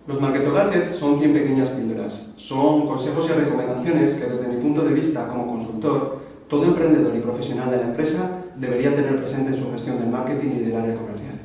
Los Marketo Gadgets son 100 pequeñas píldoras. Son consejos y recomendaciones que, desde mi punto de vista como consultor, todo emprendedor y profesional de la empresa debería tener presente en su gestión del marketing y del área comercial.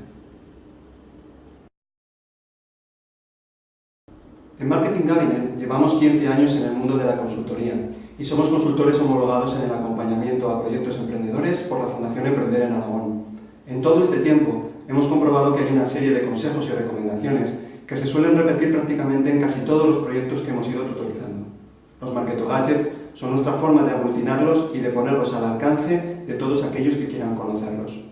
En Marketing Cabinet llevamos 15 años en el mundo de la consultoría y somos consultores homologados en el acompañamiento a proyectos emprendedores por la Fundación Emprender en Aragón. En todo este tiempo hemos comprobado que hay una serie de consejos y recomendaciones que se suelen repetir prácticamente en casi todos los proyectos que hemos ido tutorizando. Los Marketo Gadgets son nuestra forma de aglutinarlos y de ponerlos al alcance de todos aquellos que quieran conocerlos.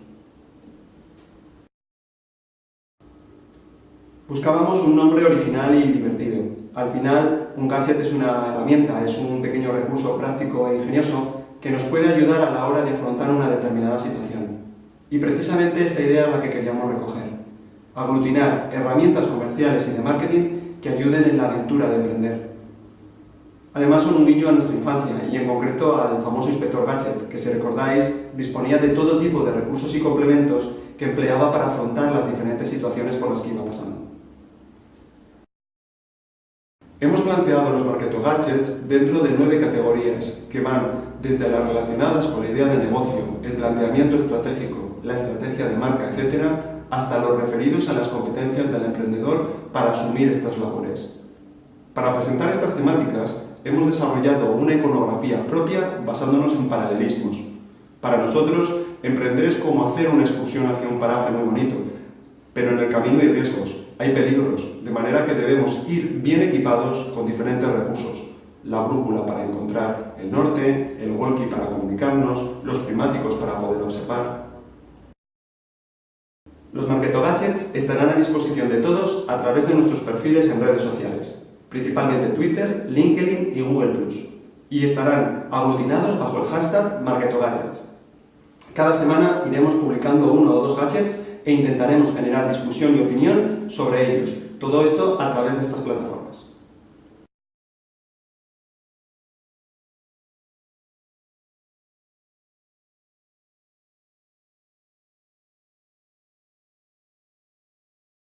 Buscábamos un nombre original y divertido. Al final, un gadget es una herramienta, es un pequeño recurso práctico e ingenioso que nos puede ayudar a la hora de afrontar una determinada situación. Y precisamente esta idea es la que queríamos recoger. Aglutinar herramientas comerciales y de marketing que ayuden en la aventura de emprender. Además, son un guiño a nuestra infancia y en concreto al famoso Inspector Gadget, que, si recordáis, disponía de todo tipo de recursos y complementos que empleaba para afrontar las diferentes situaciones por las que iba pasando. Hemos planteado los Marketo Gadgets dentro de 9 categorías que van desde las relacionadas con la idea de negocio, el planteamiento estratégico, la estrategia de marca, etc., hasta los referidos a las competencias del emprendedor para asumir estas labores. Para presentar estas temáticas hemos desarrollado una iconografía propia basándonos en paralelismos. Para nosotros, emprender es como hacer una excursión hacia un paraje muy bonito, pero en el camino hay riesgos, hay peligros, de manera que debemos ir bien equipados con diferentes recursos. La brújula para encontrar el norte, el walkie para comunicarnos, los prismáticos para poder observar. Los Marketo Gadgets estarán a disposición de todos a través de nuestros perfiles en redes sociales, principalmente Twitter, LinkedIn y Google+, y estarán aglutinados bajo el hashtag Marketo Gadgets. Cada semana iremos publicando 1 o 2 gadgets e intentaremos generar discusión y opinión sobre ellos, todo esto a través de estas plataformas.